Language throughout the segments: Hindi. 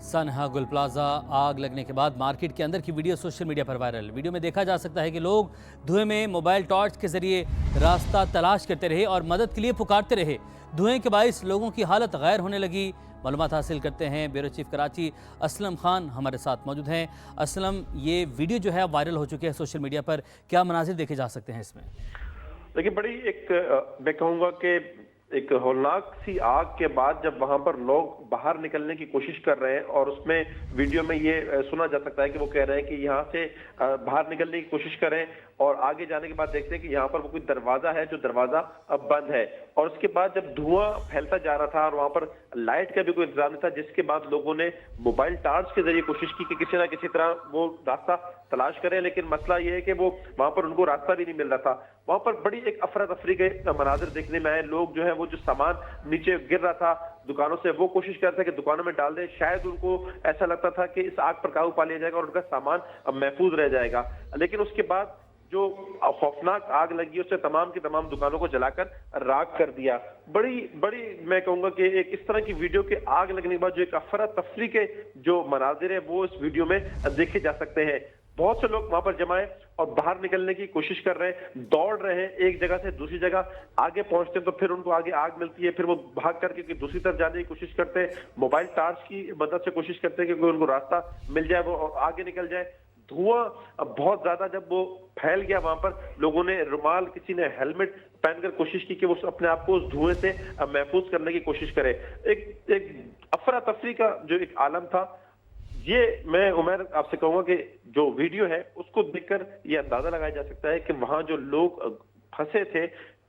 सनहा गुल प्लाजा आग लगने के बाद मार्केट के अंदर की वीडियो सोशल मीडिया पर वायरल। वीडियो में देखा जा सकता है कि लोग धुएं में मोबाइल टॉर्च के जरिए रास्ता तलाश करते रहे और मदद के लिए पुकारते रहे। धुएं के बाइस लोगों की हालत गैर होने लगी। मालूमात हासिल करते हैं ब्यूरो चीफ कराची असलम खान हमारे साथ मौजूद हैं। असलम, ये वीडियो जो है वायरल हो चुकी है सोशल मीडिया पर, क्या मनाजिर देखे जा सकते हैं इसमें? देखिए, बड़ी मैं कहूँगा कि एक हौलनाक सी आग के बाद जब वहां पर लोग बाहर निकलने की कोशिश कर रहे हैं और उसमें वीडियो में ये सुना जा सकता है कि वो कह रहे हैं कि यहाँ से बाहर निकलने की कोशिश करें और आगे जाने के बाद देखते हैं कि यहाँ पर वो कोई दरवाजा है जो दरवाजा अब बंद है। और उसके बाद जब धुआं फैलता जा रहा था और वहां पर लाइट का भी कोई इंतजाम नहीं था, जिसके बाद लोगों ने मोबाइल टार्च के जरिए कोशिश की कि किसी ना किसी तरह वो रास्ता तलाश करें, लेकिन मसला ये है कि वो वहां पर उनको रास्ता भी नहीं मिल रहा था। वहां पर बड़ी एक अफरा तफरी के मनाजिर देखने में आए। लोग जो है वो जो सामान नीचे गिर रहा था दुकानों से, वो कोशिश कर रहे थे कि दुकानों में डाल दे। शायद उनको ऐसा लगता था कि इस आग पर काबू पा लिया जाएगा और उनका सामान महफूज रह जाएगा, लेकिन उसके बाद जो खौफनाक आग लगी उसने तमाम की तमाम दुकानों को जलाकर राख कर दिया। बड़ी बड़ी मैं कहूंगा कि एक इस तरह की वीडियो के आग लगने के बाद जो एक अफरा तफरी के जो मनाजिर है वो इस वीडियो में देखे जा सकते हैं। बहुत से लोग वहां पर जमाए और बाहर निकलने की कोशिश कर रहे हैं, दौड़ रहे हैं एक जगह से दूसरी जगह। आगे पहुंचते हैं तो फिर उनको आगे आग मिलती है, फिर वो भाग करके दूसरी तरफ जाने की कोशिश करते हैं। मोबाइल टार्च की मदद से कोशिश करते हैं कि उनको रास्ता मिल जाए वो और आगे निकल जाए। धुआं बहुत ज्यादा जब वो फैल गया, वहां पर लोगों ने रुमाल, किसी ने हेलमेट पहनकर कोशिश की कि वो अपने आप को उस धुएं से महफूज करने की कोशिश करे। एक अफरा तफरी का जो एक आलम था। ये मैं उमर आपसे कहूंगा कि जो वीडियो है उसको देखकर ये अंदाजा लगाया जा सकता है कि वहां जो लोग फंसे थे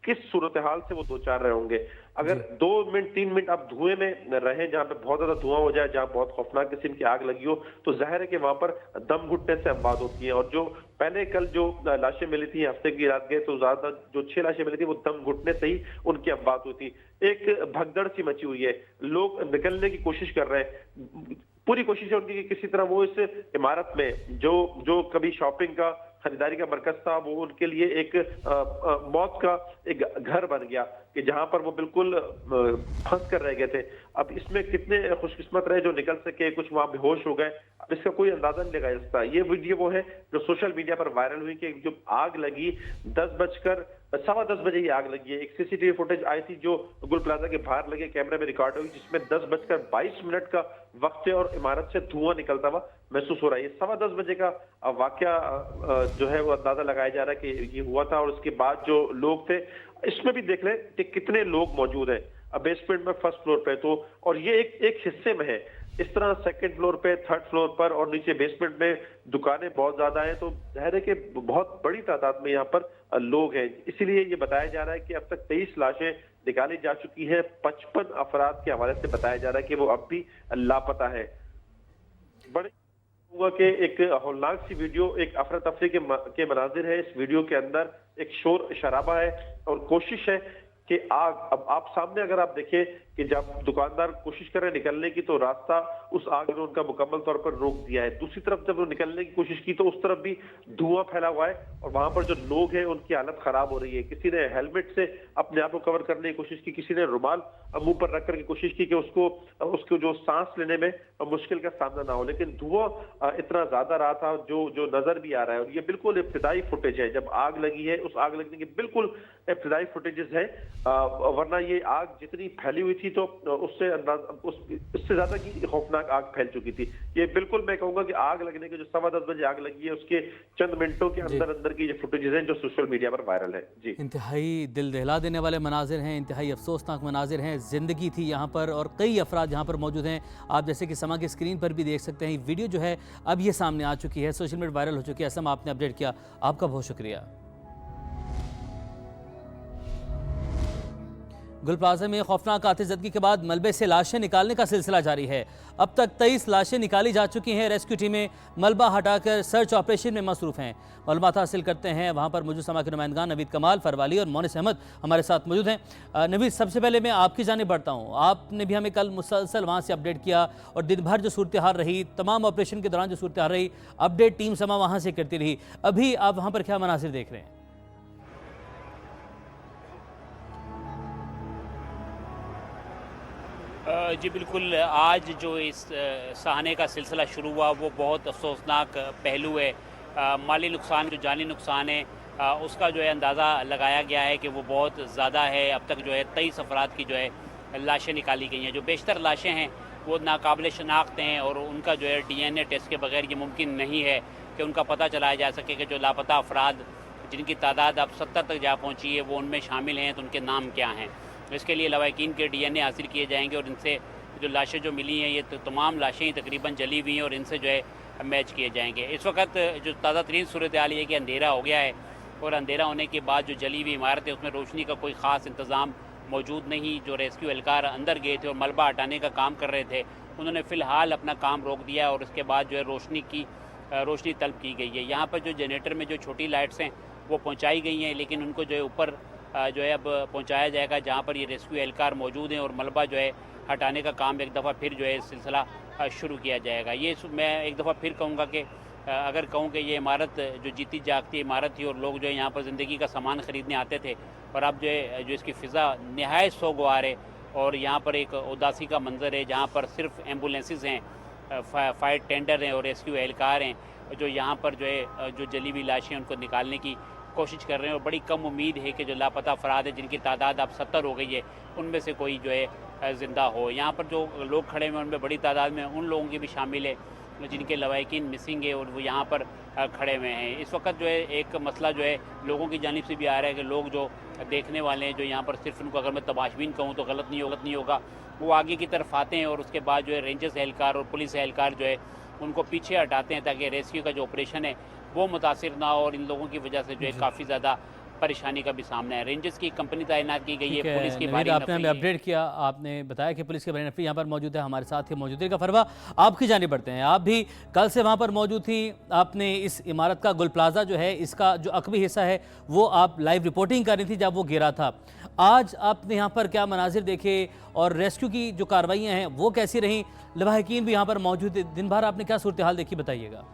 किस सूरत हाल से वो दो चार रहे होंगे। अगर 2 मिनट 3 मिनट आप धुएं में रहे जहां पे बहुत ज्यादा धुआं हो जाए, जहां बहुत खौफनाक किस्म की आग लगी हो, तो जाहिर है कि वहां पर दम घुटने से अमवात होती है। और जो पहले कल जो लाशें मिली थी, हफ्ते की रात गए तो ज्यादा जो 6 लाशें मिली थी वो दम घुटने से ही उनकी अमवात हुई थी। एक भगदड़ सी मची हुई है, लोग निकलने की कोशिश कर रहे हैं। पूरी कोशिश है उनकी कि किसी तरह वो इस इमारत में जो कभी शॉपिंग का खरीदारी का मरकज था वो उनके लिए एक मौत का एक घर बन गया कि जहां पर वो बिल्कुल फंस कर रह गए थे। अब इसमें कितने खुशकिस्मत रहे जो निकल सके, कुछ वहां बेहोश हो गए, अब इसका कोई अंदाजा नहीं लगाया जा सकता। ये वीडियो वो है जो सोशल मीडिया पर वायरल हुई कि जो आग लगी 10:10 बजे ये आग लगी है। एक सीसीटीवी फुटेज आई थी जो गुल प्लाजा के बाहर लगे कैमरे में रिकॉर्ड हुई, जिसमें 10:22 का वक्त है और इमारत से धुआं निकलता हुआ महसूस हो रहा है। ये 10:15 बजे का वाकया जो है वो अंदाजा लगाया जा रहा है कि ये हुआ था। और उसके बाद जो लोग थे, इसमें भी देख लें कि कितने लोग मौजूद हैं। अब बेसमेंट में फर्स्ट फ्लोर पे तो, और ये एक हिस्से में है, इस तरह सेकंड फ्लोर पे, थर्ड फ्लोर पर और नीचे बेसमेंट में दुकानें बहुत ज्यादा हैं, तो जाहिर है कि बहुत बड़ी तादाद में यहाँ पर लोग हैं। इसीलिए ये बताया जा रहा है कि अब तक 23 लाशें निकाली जा चुकी है। 55 अफराद के हवाले से बताया जा रहा है कि वो अब भी लापता है। बड़े हुआ कि एक हौलनाक सी वीडियो, एक अफरा तफरी के मनाजिर है। इस वीडियो के अंदर एक शोर शराबा है और कोशिश है कि आग, अब आप सामने अगर आप देखें कि जब दुकानदार कोशिश कर रहे हैं निकलने की तो रास्ता उस आग ने उनका मुकम्मल तौर पर रोक दिया है। दूसरी तरफ जब वो निकलने की कोशिश की तो उस तरफ भी धुआं फैला हुआ है और वहां पर जो लोग हैं उनकी हालत खराब हो रही है। किसी ने हेलमेट से अपने आप को कवर करने की कोशिश की, किसी ने रुमाल मुंह पर रख करके कोशिश की कि उसको जो सांस लेने में मुश्किल का सामना ना हो, लेकिन धुआं इतना ज्यादा रहा था जो नजर भी आ रहा है। और ये बिल्कुल इब्तिदाई फुटेज है जब आग लगी है, उस आग लगने की बिल्कुल इब्तिदाई फुटेजेस है, वरना ये आग जितनी फैली हुई थी तो उससे ज्यादा की खौफनाक आग फैल चुकी थी। ये बिल्कुल मैं कहूंगा कि आग लगने के जो 10:15 बजे आग लगी है उसके चंद मिनटों के अंदर की जो फुटेजेस हैं जो सोशल मीडिया पर वायरल है। जी, इंतहाई दिल दहला देने वाले मनाजिर हैं, इंतहाई अफसोसनाक मनाजिर हैं। जिंदगी थी यहाँ पर और कई अफराद यहाँ पर मौजूद हैं। आप जैसे कि समा की स्क्रीन पर भी देख सकते हैं, वीडियो जो है अब ये सामने आ चुकी है, सोशल मीडिया वायरल हो चुकी है। समा, आपने अपडेट किया, आपका बहुत शुक्रिया। गुल प्लाजा में खौफनाक आतिशज़दगी के बाद मलबे से लाशें निकालने का सिलसिला जारी है। अब तक 23 लाशें निकाली जा चुकी हैं। रेस्क्यू टीमें मलबा हटाकर सर्च ऑपरेशन में मसरूफ़ हैं। मालूमात हासिल करते हैं वहाँ पर मौजूद समा के नुमाइंदगान नवीद कमाल, फरवाली और मोनिस अहमद हमारे साथ मौजूद हैं। नवीद, सबसे पहले मैं आपकी जानिब बढ़ता हूँ। आपने भी हमें कल मुसलसल वहाँ से अपडेट किया और दिन भर जो सूरत हाल रही, तमाम ऑपरेशन के दौरान जो सूरत हाल रही, अपडेट टीम समा वहाँ से करती रही। अभी आप वहाँ पर क्या मनासिर देख रहे हैं? जी बिल्कुल, आज जो इस सहाने का सिलसिला शुरू हुआ वो बहुत अफसोसनाक पहलू है। माली नुकसान, जो जानी नुकसान है, उसका जो है अंदाज़ा लगाया गया है कि वो बहुत ज़्यादा है। अब तक जो है 23 अफराद की जो है लाशें निकाली गई हैं। जो बेशतर लाशें हैं वो नाकाबिल शनाख्त हैं और उनका जो है DNA टेस्ट के बगैर ये मुमकिन नहीं है कि उनका पता चलाया जा सके कि जो लापता अफराद जिनकी तादाद अब 70 तक जा पहुँची है वो उनमें शामिल हैं, तो उनके नाम क्या हैं। इसके लिए लवाकिन के DNA हासिल किए जाएंगे और इनसे जो लाशें जो मिली हैं ये तो तमाम लाशें ही तकरीबन जली हुई हैं और इनसे जो है मैच किए जाएंगे। इस वक्त जो ताज़ा तरीन सूरत हाल ये कि अंधेरा हो गया है और अंधेरा होने के बाद जो जली हुई इमारत है उसमें रोशनी का कोई ख़ास इंतज़ाम मौजूद नहीं। जो रेस्क्यू एहलकार अंदर गए थे और मलबा हटाने का काम कर रहे थे उन्होंने फ़िलहाल अपना काम रोक दिया और उसके बाद जो है रोशनी तलब की गई है। यहाँ पर जो जनरेटर में जो छोटी लाइट्स हैं वो पहुँचाई गई हैं, लेकिन उनको जो है ऊपर जो है अब पहुंचाया जाएगा जहां पर ये रेस्क्यू एहलकार मौजूद हैं और मलबा जो है हटाने का काम एक दफ़ा फिर जो है सिलसिला शुरू किया जाएगा। ये मैं एक दफ़ा फिर कहूँगा कि अगर कहूँ कि ये इमारत जो जीती जागती इमारत थी और लोग जो है यहाँ पर ज़िंदगी का सामान ख़रीदने आते थे और अब जो है जो इसकी फ़िज़ा नहायत सोगवार है और यहाँ पर एक उदासी का मंज़र है जहाँ पर सिर्फ एम्बुलेंसेस हैं, फायर टेंडर हैं और रेस्क्यू एहलकार हैं जो यहाँ पर जो है जो जली हुई लाशें उनको निकालने की कोशिश कर रहे हैं और बड़ी कम उम्मीद है कि जो लापता अफराद है जिनकी तादाद अब 70 हो गई है उनमें से कोई जो है ज़िंदा हो। यहाँ पर जो लोग खड़े हुए हैं उनमें बड़ी तादाद में उन लोगों की भी शामिल है जिनके लवाकिन मिसिंग है और वो यहाँ पर खड़े हुए हैं। इस वक्त जो है एक मसला जो है लोगों की जानिब से भी आ रहा है कि लोग जो देखने वाले हैं जो यहाँ पर सिर्फ उनको अगर मैं तमाशबीन कहूँ तो गलत नहीं होगा, वो आगे की तरफ आते हैं और उसके बाद जो है रेंजर्स एहलकार और पुलिस एहलकार जो है उनको पीछे हटाते हैं ताकि रेस्क्यू का जो ऑपरेशन है वो मुतासिर ना हो और इन लोगों की वजह से जो है काफ़ी ज़्यादा परेशानी का भी सामना है। रेंजर्स की कंपनी तैनात की गई है, पुलिस की भारी आपने हमें अपडेट किया, आपने बताया कि पुलिस के भारी नफरी यहाँ पर मौजूद है। हमारे साथ ही मौजूद है। फरवा, आपकी जानिब बढ़ते हैं। आप भी कल से वहाँ पर मौजूद थी। आपने इस इमारत का गुल प्लाजा जो है इसका जो अकबी हिस्सा है वो आप लाइव रिपोर्टिंग कर रही थी जब वो गिरा था। आज आपने यहाँ पर क्या मनाजिर देखे और रेस्क्यू की जो कार्रवाइयाँ हैं वो कैसी रहीं? लवाहिकीन भी यहाँ पर मौजूद है। दिन भर आपने क्या सूरत हाल देखी, बताइएगा।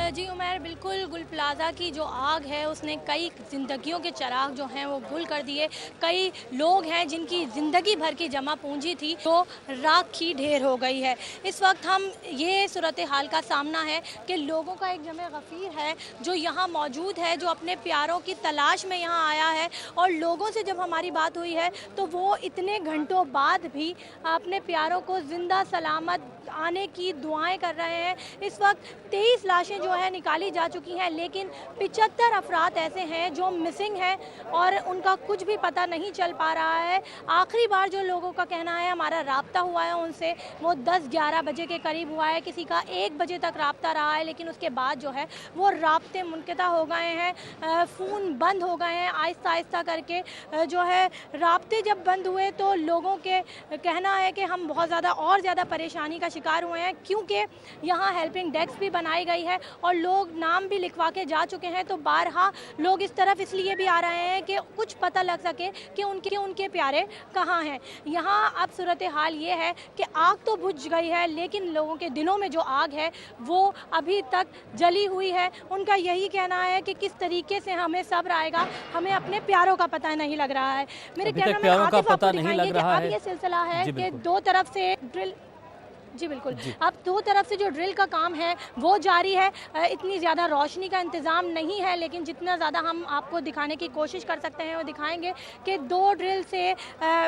जी उमर, बिल्कुल गुल प्लाजा की जो आग है उसने कई ज़िंदगियों के चिराग जो हैं वो गुल कर दिए। कई लोग हैं जिनकी ज़िंदगी भर की जमा पूंजी थी तो राख की ढेर हो गई है। इस वक्त हम ये सूरत हाल का सामना है कि लोगों का एक जमे गफ़ीर है जो यहाँ मौजूद है, जो अपने प्यारों की तलाश में यहाँ आया है और लोगों से जब हमारी बात हुई है तो वो इतने घंटों बाद भी अपने प्यारों को ज़िंदा सलामत आने की दुआएं कर रहे हैं। इस वक्त 23 लाशें जो है निकाली जा चुकी हैं, लेकिन 75 अफराद ऐसे हैं जो मिसिंग हैं और उनका कुछ भी पता नहीं चल पा रहा है। आखिरी बार जो लोगों का कहना है, हमारा राब्ता हुआ है उनसे, वो 10-11 बजे के करीब हुआ है। किसी का 1 बजे तक राब्ता रहा है, लेकिन उसके बाद जो है वो राब्ते मुनक़ता हो गए हैं, फ़ोन बंद हो गए हैं। आहिस्ता आहिस्ता करके जो है राब्ते जब बंद हुए तो लोगों के कहना है कि हम बहुत ज़्यादा परेशानी का शिकार हुए हैं, क्योंकि यहाँ हेल्पिंग डेस्क भी बनाई गई है और लोग नाम भी लिखवा के जा चुके हैं। तो बारहा लोग इस तरफ इसलिए भी आ रहे हैं कि कुछ पता लग सके कि उनके प्यारे कहाँ हैं। यहाँ अब सूरत हाल ये है कि आग तो बुझ गई है, लेकिन लोगों के दिलों में जो आग है वो अभी तक जली हुई है। उनका यही कहना है कि किस तरीके से हमें सब्र आएगा, हमें अपने प्यारों का पता नहीं लग रहा है। मेरे कैमरा में आतिफ आपको दिखाएंगे कि अब ये सिलसिला है कि दो तरफ से ड्रिल, जी बिल्कुल, अब दो तरफ से जो ड्रिल का काम है वो जारी है। इतनी ज़्यादा रोशनी का इंतज़ाम नहीं है, लेकिन जितना ज़्यादा हम आपको दिखाने की कोशिश कर सकते हैं वो दिखाएंगे कि 2 ड्रिल से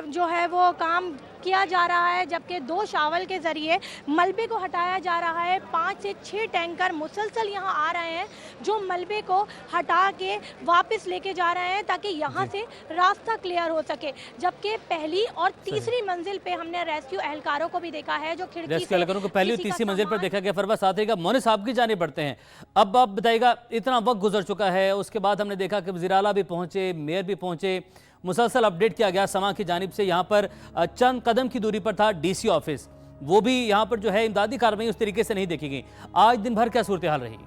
जो है वो काम किया जा रहा है, जबकि 2 शावल के ज़रिए मलबे को हटाया जा रहा है। 5 से 6 टैंकर मुसलसल यहाँ आ रहे हैं जो मलबे को हटा के वापस लेके जा रहे हैं ताकि यहाँ से रास्ता क्लियर हो सके। जबकि पहली और तीसरी मंजिल पे हमने रेस्क्यू एहलकारों को भी देखा है जो खिड़की रेस्क्यू एहलकारों को पहली और तीसरी मंजिल पर देखा गया। फरवा, साथ ही मोहन साहब की जाने पड़ते हैं। अब आप बताइएगा, इतना वक्त गुजर चुका है, उसके बाद हमने देखा कि वज़ीर आला भी पहुंचे, मेयर भी पहुंचे, मुसलसल अपडेट किया गया समा की जानिब से। यहाँ पर चंद कदम की दूरी पर था DC ऑफिस, वो भी यहाँ पर जो है इमदादी कार्रवाई उस तरीके से नहीं देखी गई। आज दिन भर क्या सूरत हाल रही?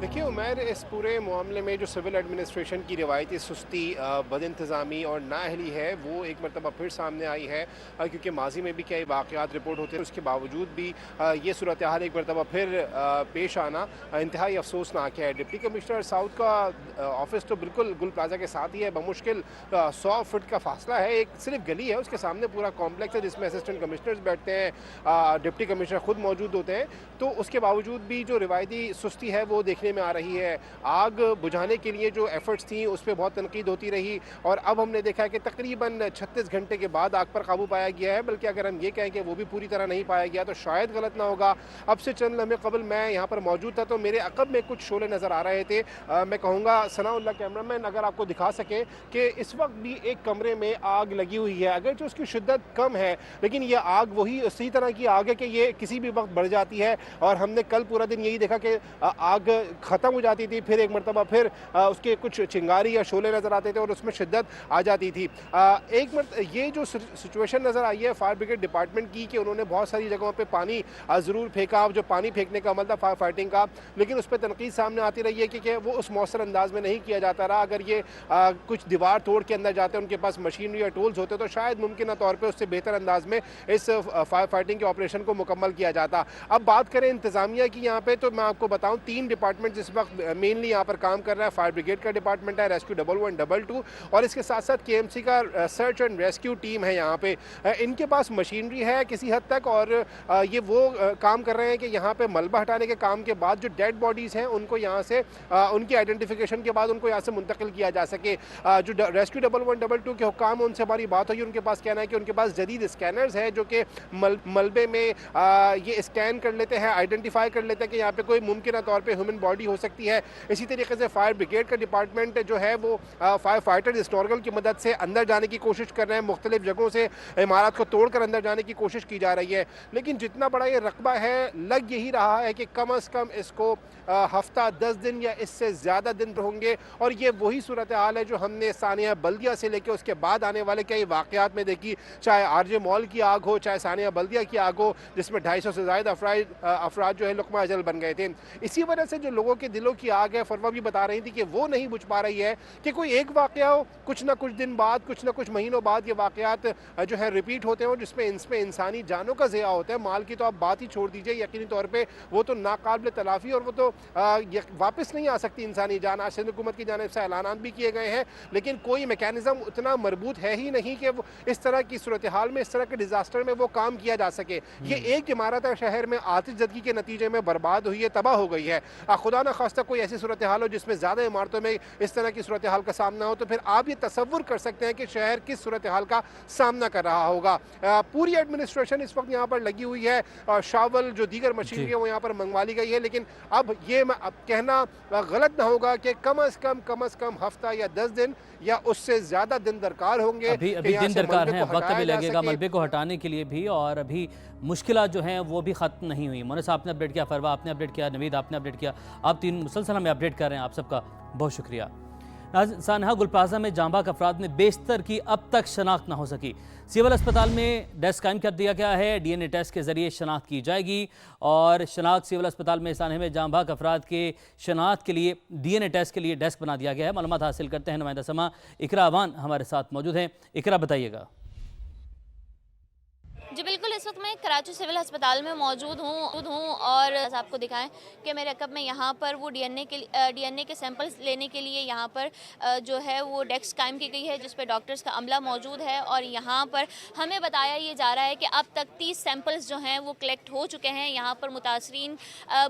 देखिए उमैर, इस पूरे मामले में जो सिविल एडमिनिस्ट्रेशन की रिवायती सुस्ती, बदइंतज़ामी और नाअहली है वो एक मरतबा फिर सामने आई है, क्योंकि माजी में भी कई वाक़यात रिपोर्ट होते हैं, उसके बावजूद भी ये सूरत हाल एक मरतबा फिर पेश आना इंतहाई अफसोसनाक है। डिप्टी कमिश्नर साउथ का ऑफिस तो बिल्कुल गुल प्लाजा के साथ ही है, बमुश्किल 100 फुट का फासला है, एक सिर्फ गली है, उसके सामने पूरा कॉम्प्लेक्स है जिसमें असिस्टेंट कमिश्नर्स बैठते हैं, डिप्टी कमिश्नर खुद मौजूद होते हैं। तो उसके बावजूद भी जो रिवायती सुस्ती है वो देखने में आ रही है। आग बुझाने के लिए जो एफर्ट्स थी उस पर बहुत तनकीद होती रही, और अब हमने देखा है कि तकरीबन 36 घंटे के बाद आग पर काबू पाया गया है। बल्कि अगर हम ये कहें कि वो भी पूरी तरह नहीं पाया गया तो शायद गलत ना होगा। अब से चंद लम्हे कबल मैं यहाँ पर मौजूद था तो मेरे अकब में कुछ शोले नज़र आ रहे थे। मैं कहूँगा सनाउल्लाह कैमरामैन अगर आपको दिखा सके कि इस वक्त भी एक कमरे में आग लगी हुई है, अगर जो उसकी शिद्दत कम है लेकिन ये आग वही उसी तरह की आग है कि ये किसी भी वक्त बढ़ जाती है। और हमने कल पूरा दिन यही देखा कि आग ख़त्म हो जाती थी, फिर एक मरतबा फिर उसके कुछ चिंगारी या शोले नज़र आते थे और उसमें शिद्दत आ जाती थी। ये जो सिचुएशन नज़र आई है फायर ब्रिगेड डिपार्टमेंट की कि उन्होंने बहुत सारी जगहों पे पानी ज़रूर फेंका, जो पानी फेंकने का अमल था फायर फाइटिंग का, लेकिन उस पर तनकीद सामने आती रही है कि वो उस मौसर अंदाज में नहीं किया जाता रहा। अगर ये कुछ दीवार तोड़ के अंदर जाते, उनके पास मशीनरी या टूल्स होते तो शायद मुमकिन तौर पर उससे बेहतर अंदाज में इस फायर फाइटिंग के ऑपरेशन को मुकम्मल किया जाता। अब बात करें इंतज़ामिया की यहाँ पे, तो मैं आपको बताऊँ 3 डिपार्टमेंट जिस वक्त मेनली यहाँ पर काम कर रहा है। फायर ब्रिगेड का डिपार्टमेंट है, रेस्क्यू 111, 22 और इसके साथ साथ KMC का सर्च एंड रेस्क्यू टीम है। यहाँ पे इनके पास मशीनरी है किसी हद तक, और ये वो काम कर रहे हैं कि यहाँ पे मलबा हटाने के काम के बाद जो डेड बॉडीज़ हैं उनको यहाँ से उनकी आइडेंटिफिकेशन के बाद उनको यहाँ से मुंतकिल किया जा सके। जो रेस्क्यू 111, 22 के हुक्काम, उनसे हमारी बात हुई, उनके पास कहना है कि उनके पास जदीद स्कैनर्स है जो कि मलबे में ये स्कैन कर लेते हैं, आइडेंटिफाई कर लेते हैं कि यहाँ पे कोई मुमकिन तौर पे ह्यूमन बॉडी हो सकती है। इसी तरीके से फायर ब्रिगेड का डिपार्टमेंट जो है वो फायर फाइटर स्नॉर्गल की मदद से अंदर जाने की कोशिश कर रहे हैं, मुख्तलिफ जगहों से इमारत को तोड़कर अंदर जाने की कोशिश की जा रही है। लेकिन जितना बड़ा ये रकबा है, लग यही रहा है कि कम अज़ कम इसको हफ्ता 10 दिन या इससे ज़्यादा दिन होंगे। और ये वही सूरत हाल है जो हमने सानिया बल्दिया से लेकर उसके बाद आने वाले कई वाक़यात में देखी, चाहे RJ मॉल की आग हो, चाहे सानिया बल्दिया की आग हो, जिसमें 250 से ज़्यादा अफराद जो है लुक़मा अजल बन गए थे। इसी वजह से जो लोगों के दिलों की आग है, फरवा भी बता रही थी कि वो नहीं बुझ पा रही है कि कोई एक वाक़या हो, कुछ ना कुछ दिन बाद, कुछ ना कुछ महीनों बाद ये वाक़यात जो है रिपीट होते हैं और जिसमें इसमें इंसानी जानों का ज़िया होता है। माल की तो आप बात ही छोड़ दीजिए, यकीनी तौर पर वो तो नाकाबिल तलाफ़ी और वो तो वापस नहीं आ सकती इंसानी जान। आज सिंध हुकूमत की जानिब से ऐलानात भी किए गए हैं, लेकिन कोई मैकेनिज़्म उतना मरबूत है ही नहीं कि इस तरह की सूरत हाल में, इस तरह के डिज़ास्टर में वो काम किया जा सके। ये एक इमारत है शहर में आतिशज़दगी के नतीजे में बर्बाद हुई है, तबाह हो गई है। खुदा न खास्ता कोई ऐसी सूरत हाल हो जिसमें ज़्यादा इमारतों में इस तरह की सूरत हाल का सामना हो, तो फिर आप ये तसव्वुर कर सकते हैं कि शहर किस सूरत हाल का सामना कर रहा होगा। पूरी एडमिनिस्ट्रेशन इस वक्त यहाँ पर लगी हुई है, शावल जो दीगर मशीनरी है वो यहाँ पर मंगवा ली गई है। लेकिन अब ये अब कहना गलत ना होगा कि कम अज़ कम हफ्ता या 10 दिन या उससे ज़्यादा दिन दरकार होंगे। अभी दिन दरकार हैं, वक्त भी लगेगा मलबे को हटाने के लिए भी, और अभी मुश्किलात जो हैं वो भी ख़त्म नहीं हुई। मोनस आपने अपडेट किया, फरवा आपने अपडेट किया, नवीद आपने अपडेट किया, आप 3 मुसलसल हमें अपडेट कर रहे हैं, आप सबका बहुत शुक्रिया। सानहा गुल प्लाजा में जांबाक अफराद में बेशतर की अब तक शनाख्त ना हो सकी। सिविल अस्पताल में डेस्क कायम कर दिया गया है, DNA टेस्ट के जरिए शनाख्त की जाएगी और शनाख्त सिविल अस्पताल में सानहे में जांबाक अफराद के शनाख्त के लिए DNA टेस्ट के लिए डेस्क बना दिया गया है। मालूमात हासिल करते हैं, नुमाइंदा समा इकरा अवान हमारे साथ मौजूद हैं। इकरा, बताइएगा। जी बिल्कुल, इस वक्त मैं कराची सिविल अस्पताल में मौजूद हूँ और आपको दिखाएं कि मेरे अकब में यहाँ पर वो DNA के सैंपल्स लेने के लिए यहाँ पर जो है वो डेस्क कायम की गई है, जिस पर डॉक्टर्स का अमला मौजूद है। और यहाँ पर हमें बताया ये जा रहा है कि अब तक 30 सैंपल्स जो हैं वो कलेक्ट हो चुके हैं। यहाँ पर मुतासरीन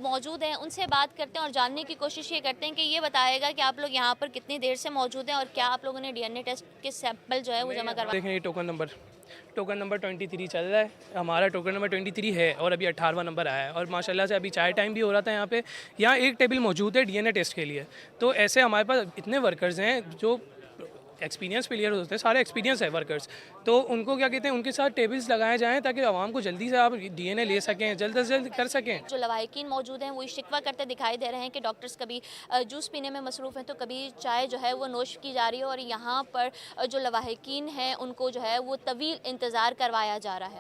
मौजूद हैं, उनसे बात करते हैं और जानने की कोशिश ये करते हैं कि ये बताएगा कि आप लोग यहाँ पर कितनी देर से मौजूद हैं और क्या आप लोगों ने DNA टेस्ट के सैंपल जो है वो जमा करवा। देखें, टोकन नंबर 23 चल रहा है, हमारा टोकन नंबर 23 है और अभी 18वां नंबर आया है। और माशाल्लाह से अभी चाय टाइम भी हो रहा था यहाँ एक टेबल मौजूद है DNA टेस्ट के लिए। तो ऐसे हमारे पास इतने वर्कर्स हैं जो एक्सपीरियंस प्लेयर होते हैं, सारे एक्सपीरियंस है वर्कर्स, तो उनको क्या कहते हैं, उनके साथ टेबल्स लगाए जाएँ ताकि आवाम को जल्दी से आप DNA ले सकें, जल्द से जल्द कर सकें। जो लवाहिकीन मौजूद हैं वो शिकवा करते दिखाई दे रहे हैं कि डॉक्टर्स कभी जूस पीने में मसरूफ़ हैं तो कभी चाय जो है वो नोश की जा रही है और यहाँ पर जो लवाहिकीन हैं उनको जो है वो तवील इंतज़ार करवाया जा रहा है।